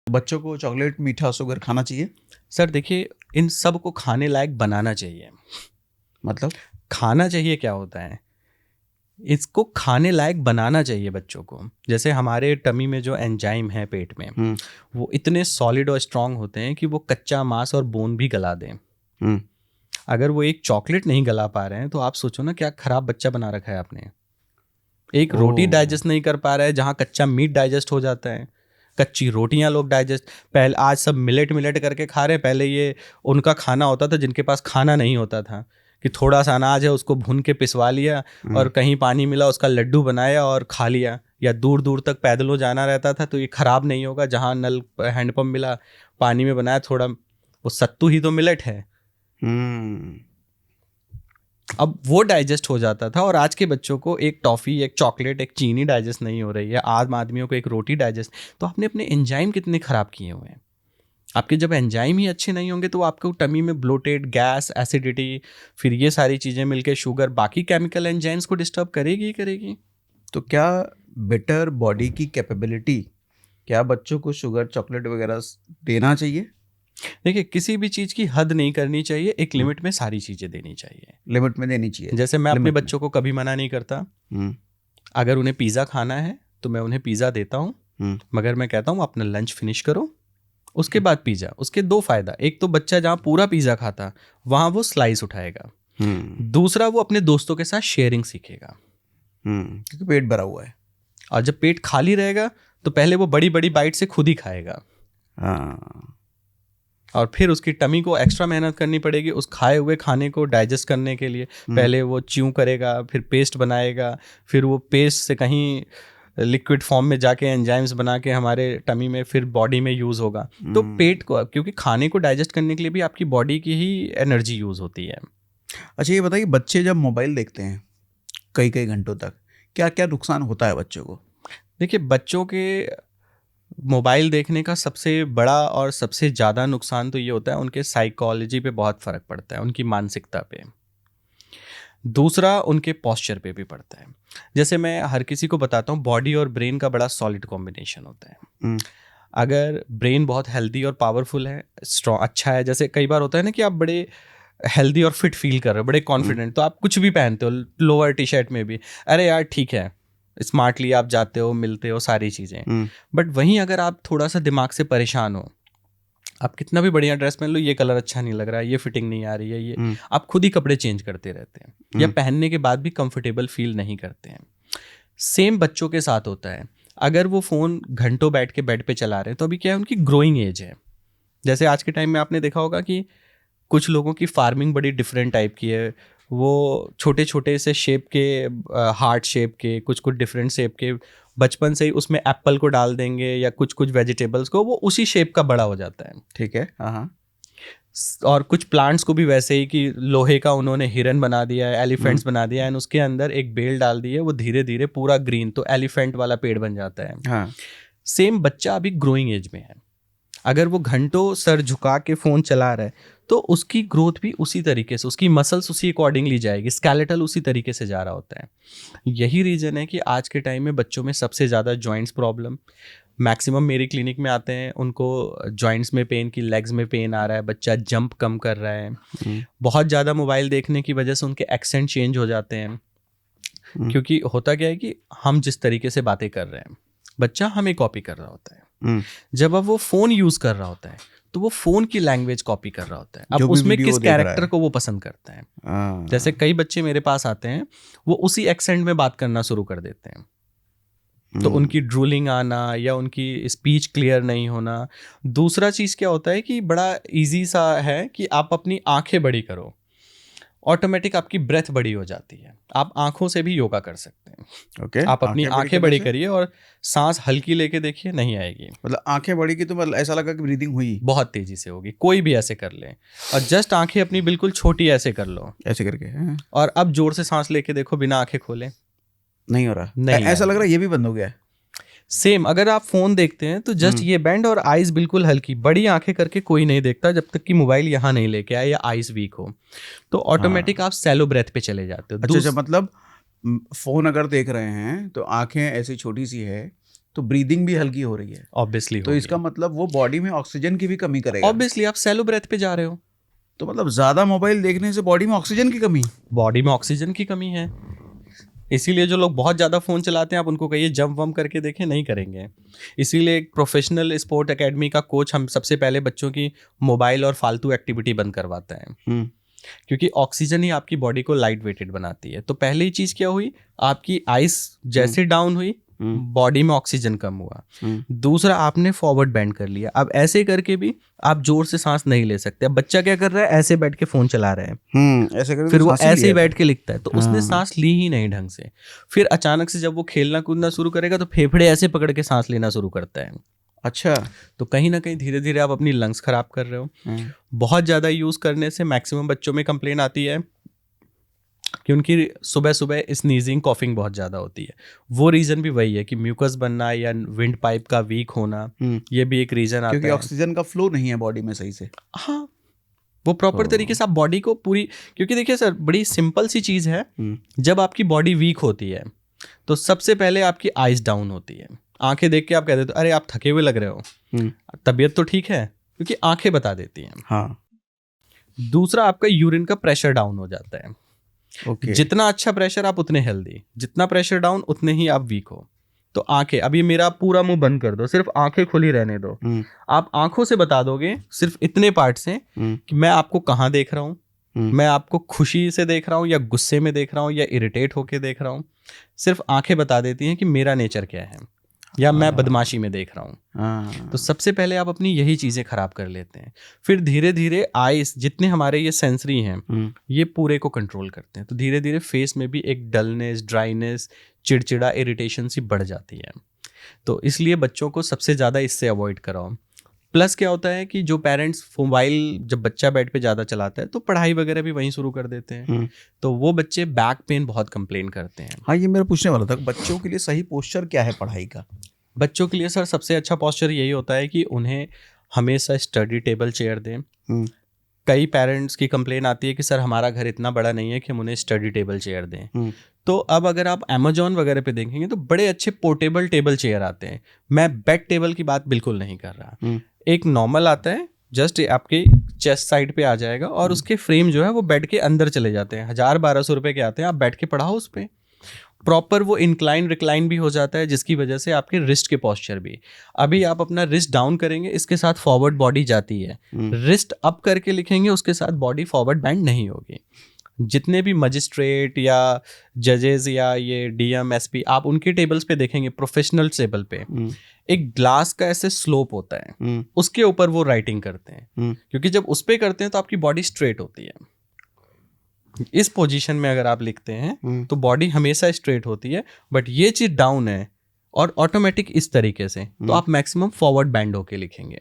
बच्चों को चॉकलेट, मीठा, शुगर खाना चाहिए? सर देखिए, इन सब को खाने लायक बनाना चाहिए। मतलब? खाना चाहिए क्या होता है, इसको खाने लायक बनाना चाहिए बच्चों को। जैसे हमारे टमी में जो एंजाइम है पेट में, वो इतने सॉलिड और स्ट्रांग होते हैं कि वो कच्चा मांस और बोन भी गला दें। अगर वो एक चॉकलेट नहीं गला पा रहे हैं तो आप सोचो ना क्या खराब बच्चा बना रखा है आपने। एक रोटी डाइजेस्ट नहीं कर पा रहा है, जहाँ कच्चा मीट डाइजेस्ट हो जाता है, कच्ची रोटियां लोग डाइजेस्ट। पहले आज सब मिलेट करके खा रहे हैं, पहले ये उनका खाना होता था जिनके पास खाना नहीं होता था, कि थोड़ा सा अनाज है उसको भून के पिसवा लिया और कहीं पानी मिला उसका लड्डू बनाया और खा लिया। या दूर दूर तक पैदलों जाना रहता था तो ये खराब नहीं होगा, जहाँ नल हैंडपम्प मिला पानी में बनाया थोड़ा, वो सत्तू ही तो मिलेट है। अब वो डाइजेस्ट हो जाता था, और आज के बच्चों को एक टॉफ़ी, एक चॉकलेट, एक चीनी डाइजेस्ट नहीं हो रही है, आम आदमियों को एक रोटी डाइजेस्ट। तो आपने अपने एंजाइम कितने ख़राब किए हुए हैं। आपके जब एंजाइम ही अच्छे नहीं होंगे तो आपको टमी में ब्लोटेड, गैस, एसिडिटी, फिर ये सारी चीज़ें मिलके शुगर, बाकी केमिकल एंजाइम्स को डिस्टर्ब करेगी ही करेगी। तो क्या बेटर बॉडी की कैपेबिलिटी, क्या बच्चों को शुगर, चॉकलेट वगैरह देना चाहिए? देखिए, किसी भी चीज़ की हद नहीं करनी चाहिए, एक लिमिट में सारी चीज़ें देनी चाहिए। लिमिट में देनी चाहिए। जैसे मैं अपने बच्चों को कभी मना नहीं करता। अगर उन्हें पिज़्ज़ा खाना है तो मैं उन्हें पिज़्ज़ा देता हूँ, मगर मैं कहता हूँ अपना लंच फिनिश करो, उसके बाद पिज़्ज़ा। उसके दो फायदा, एक तो बच्चा जहाँ पूरा पिज़्ज़ा खाता वहाँ वो स्लाइस उठाएगा, दूसरा वो अपने दोस्तों के साथ शेयरिंग सीखेगा, क्योंकि पेट भरा हुआ है। और जब पेट खाली रहेगा तो पहले वो बड़ी बड़ी बाइट से खुद ही खाएगा, और फिर उसकी टमी को एक्स्ट्रा मेहनत करनी पड़ेगी उस खाए हुए खाने को डाइजेस्ट करने के लिए। पहले वो च्यू करेगा, फिर पेस्ट बनाएगा, फिर वो पेस्ट से कहीं लिक्विड फॉर्म में जाके एंजाइम्स बना के हमारे टमी में फिर बॉडी में यूज़ होगा। तो पेट को, क्योंकि खाने को डाइजेस्ट करने के लिए भी आपकी बॉडी की ही एनर्जी यूज़ होती है। अच्छा ये बताइए, बच्चे जब मोबाइल देखते हैं कई कई घंटों तक, क्या क्या नुकसान होता है बच्चों को? देखिए, बच्चों के मोबाइल देखने का सबसे बड़ा और सबसे ज़्यादा नुकसान तो ये होता है, उनके साइकोलॉजी पे बहुत फ़र्क पड़ता है, उनकी मानसिकता पे। दूसरा, उनके पॉस्चर पे भी पड़ता है। जैसे मैं हर किसी को बताता हूँ, बॉडी और ब्रेन का बड़ा सॉलिड कॉम्बिनेशन होता है। अगर ब्रेन बहुत हेल्दी और पावरफुल है, स्ट्रॉन्ग, अच्छा है, जैसे कई बार होता है ना कि आप बड़े हेल्दी और फिट फील कर रहे हो, बड़े कॉन्फिडेंट, तो आप कुछ भी पहनते हो, लोअर टी शर्ट में भी, अरे यार ठीक है, स्मार्टली आप जाते हो, मिलते हो, सारी चीज़ें। बट वहीं अगर आप थोड़ा सा दिमाग से परेशान हो, आप कितना भी बढ़िया ड्रेस पहन लो, ये कलर अच्छा नहीं लग रहा है, ये फिटिंग नहीं आ रही है, ये आप खुद ही कपड़े चेंज करते रहते हैं, या पहनने के बाद भी कंफर्टेबल फील नहीं करते हैं। सेम बच्चों के साथ होता है। अगर वो फ़ोन घंटों बैठ के बेड पे चला रहे हैं तो अभी क्या है, उनकी ग्रोइंग एज है। जैसे आज के टाइम में आपने देखा होगा कि कुछ लोगों की फार्मिंग बड़ी डिफरेंट टाइप की है, वो छोटे छोटे से शेप के, हार्ट शेप के, कुछ कुछ डिफरेंट शेप के, बचपन से ही उसमें एप्पल को डाल देंगे या कुछ कुछ वेजिटेबल्स को, वो उसी शेप का बड़ा हो जाता है। ठीक है। हाँ। और कुछ प्लांट्स को भी वैसे ही, कि लोहे का उन्होंने हिरन बना दिया है, एलिफेंट्स बना दिया है, एंड उसके अंदर एक बेल डाल दी है, वो धीरे धीरे पूरा ग्रीन, तो एलिफेंट वाला पेड़ बन जाता है। हाँ। सेम बच्चा अभी ग्रोइंग एज में है, अगर वो घंटों सर झुका के फ़ोन चला रहा है तो उसकी ग्रोथ भी उसी तरीके से, उसकी मसल्स उसी अकॉर्डिंगली जाएगी, स्केलेटल उसी तरीके से जा रहा होता है। यही रीज़न है कि आज के टाइम में बच्चों में सबसे ज़्यादा जॉइंट्स प्रॉब्लम, मैक्सिमम मेरी क्लिनिक में आते हैं, उनको जॉइंट्स में पेन, की लेग्स में पेन आ रहा है, बच्चा जंप कम कर रहा है, बहुत ज़्यादा मोबाइल देखने की वजह से उनके एक्सेंट चेंज हो जाते हैं। क्योंकि होता क्या है कि हम जिस तरीके से बातें कर रहे हैं, बच्चा हमें कॉपी कर रहा होता है। जब अब वो फ़ोन यूज़ कर रहा होता है तो वो फ़ोन की लैंग्वेज कॉपी कर रहा होता है। अब उसमें किस कैरेक्टर को वो पसंद करता है। जैसे कई बच्चे मेरे पास आते हैं, वो उसी एक्सेंट में बात करना शुरू कर देते हैं, तो उनकी ड्रूलिंग आना या उनकी स्पीच क्लियर नहीं होना। दूसरा चीज़ क्या होता है कि बड़ा इजी सा है कि आप अपनी आंखें बड़ी करो, ऑटोमेटिक आपकी ब्रेथ बड़ी हो जाती है। आप आंखों से भी योगा कर सकते हैं। ओके। आप अपनी आंखें बड़ी करिए और सांस हल्की लेके देखिए, नहीं आएगी। मतलब आंखें बड़ी की तो मतलब ऐसा लगा कि ब्रीदिंग हुई बहुत तेजी से होगी, कोई भी ऐसे कर ले, और जस्ट आंखें अपनी बिल्कुल छोटी ऐसे कर लो, ऐसे करके, और अब जोर से सांस लेके देखो बिना आंखें खोले, नहीं हो रहा, नहीं ऐसा लग रहा है ये भी बंद हो गया है। सेम अगर आप फोन देखते हैं तो जस्ट ये बैंड और आइज बिल्कुल हल्की, बड़ी आंखें करके कोई नहीं देखता जब तक कि मोबाइल यहाँ नहीं लेके आए या आइज वीक हो, तो ऑटोमेटिक आप सैलो ब्रेथ पे चले जाते हो। अच्छा, मतलब फोन अगर देख रहे हैं तो आंखें ऐसी छोटी सी है, तो ब्रीदिंग भी हल्की हो रही है, ऑब्वियसली तो इसका मतलब वो बॉडी में ऑक्सीजन की भी कमी करेगा। ऑब्वियसली आप सैलो ब्रेथ पे जा रहे हो, तो मतलब ज्यादा मोबाइल देखने से बॉडी में ऑक्सीजन की कमी। बॉडी में ऑक्सीजन की कमी है। इसीलिए जो लोग बहुत ज़्यादा फ़ोन चलाते हैं आप उनको कहिए जंप वम्प करके देखें, नहीं करेंगे। इसीलिए एक प्रोफेशनल स्पोर्ट एकेडमी का कोच हम सबसे पहले बच्चों की मोबाइल और फालतू एक्टिविटी बंद करवाता है, क्योंकि ऑक्सीजन ही आपकी बॉडी को लाइट वेटेड बनाती है। तो पहली चीज़ क्या हुई, आपकी आइस जैसे डाउन हुई, बॉडी में ऑक्सीजन कम हुआ। दूसरा, आपने फॉरवर्ड बैंड कर लिया। अब ऐसे करके भी आप जोर से सांस नहीं ले सकते। अब बच्चा क्या कर रहा है, ऐसे बैठ के फोन चला रहे हैं, ऐसे करके फिर तो वो सांस ऐसे ही लिया बैठ के लिखता है, तो उसने सांस ली ही नहीं ढंग से। फिर अचानक से जब वो खेलना कूदना शुरू करेगा तो फेफड़े ऐसे पकड़ के सांस लेना शुरू करता है। अच्छा, तो कहीं ना कहीं धीरे धीरे आप अपनी लंग्स खराब कर रहे हो। बहुत ज़्यादा यूज़ करने से मैक्सिमम बच्चों में कंप्लेन आती है कि उनकी सुबह सुबह स्नीजिंग कॉफिंग बहुत ज़्यादा होती है। वो रीज़न भी वही है कि म्यूकस बनना या विंड पाइप का वीक होना, ये भी एक रीज़न आता है, क्योंकि ऑक्सीजन का फ्लो नहीं है बॉडी में सही से। हाँ, वो प्रॉपर तरीके से आप बॉडी को पूरी, क्योंकि देखिए सर, बड़ी सिंपल सी चीज़ है। जब आपकी बॉडी वीक होती है तो सबसे पहले आपकी आइज डाउन होती है। आंखें देख के आप कहते हो अरे आप थके हुए लग रहे हो, तबीयत तो ठीक है, क्योंकि आंखें बता देती हैं। हाँ। दूसरा, आपका यूरिन का प्रेशर डाउन हो जाता है। ओके। जितना अच्छा प्रेशर आप उतने हेल्दी, जितना प्रेशर डाउन उतने ही आप वीक हो। तो आंखें, अभी मेरा पूरा मुंह बंद कर दो, सिर्फ आंखें खुली रहने दो। आप आंखों से बता दोगे सिर्फ इतने पार्ट से कि मैं आपको कहाँ देख रहा हूँ, मैं आपको खुशी से देख रहा हूँ या गुस्से में देख रहा हूँ या इरिटेट होके देख रहा हूँ। सिर्फ आंखें बता देती हैं कि मेरा नेचर क्या है, या मैं बदमाशी में देख रहा हूँ। तो सबसे पहले आप अपनी यही चीज़ें खराब कर लेते हैं। फिर धीरे धीरे आइस, जितने हमारे ये सेंसरी हैं, ये पूरे को कंट्रोल करते हैं। तो धीरे धीरे फेस में भी एक डलनेस, ड्राइनेस, चिड़चिड़ा, इरिटेशन सी बढ़ जाती है। तो इसलिए बच्चों को सबसे ज़्यादा इससे अवॉइड कराओ। प्लस क्या होता है कि जो पेरेंट्स मोबाइल, जब बच्चा बेड पे ज़्यादा चलाता है तो पढ़ाई वगैरह भी वहीं शुरू कर देते हैं, तो वो बच्चे बैक पेन बहुत कंप्लेन करते हैं। हाँ, ये मेरा पूछने वाला था, बच्चों के लिए सही पोस्चर क्या है पढ़ाई का? बच्चों के लिए सर सबसे अच्छा पोस्चर यही होता है कि उन्हें हमेशा स्टडी टेबल चेयर दें। कई पेरेंट्स की कंप्लेन आती है कि सर हमारा घर इतना बड़ा नहीं है कि हम उन्हें स्टडी टेबल चेयर दें। तो अब अगर आप अमेजोन वगैरह पे देखेंगे तो बड़े अच्छे पोर्टेबल टेबल चेयर आते हैं। मैं बेड टेबल की बात बिल्कुल नहीं कर रहा। एक नॉर्मल आता है, जस्ट आपके चेस्ट साइड पे आ जाएगा और उसके फ्रेम जो है वो बेड के अंदर चले जाते हैं। 1000-1200 रुपए के आते हैं। आप बैठ के पढ़ाओ उस पर। प्रॉपर वो इंक्लाइन रिक्लाइन भी हो जाता है, जिसकी वजह से आपके रिस्ट के पोस्चर भी, अभी आप अपना रिस्ट डाउन करेंगे, इसके साथ फॉरवर्ड बॉडी जाती है। रिस्ट अप करके लिखेंगे, उसके साथ बॉडी फॉरवर्ड बैंड नहीं होगी। जितने भी मजिस्ट्रेट या जजेस या ये डीएम एसपी, आप उनके टेबल्स पे देखेंगे, प्रोफेशनल टेबल पे एक ग्लास का ऐसे स्लोप होता है, उसके ऊपर वो राइटिंग करते हैं, क्योंकि जब उस पे करते हैं तो आपकी बॉडी स्ट्रेट होती है। इस पोजीशन में अगर आप लिखते हैं तो बॉडी हमेशा स्ट्रेट होती है, बट ये चीज डाउन है और ऑटोमेटिक इस तरीके से, तो आप मैक्सिमम फॉरवर्ड बैंड होके लिखेंगे।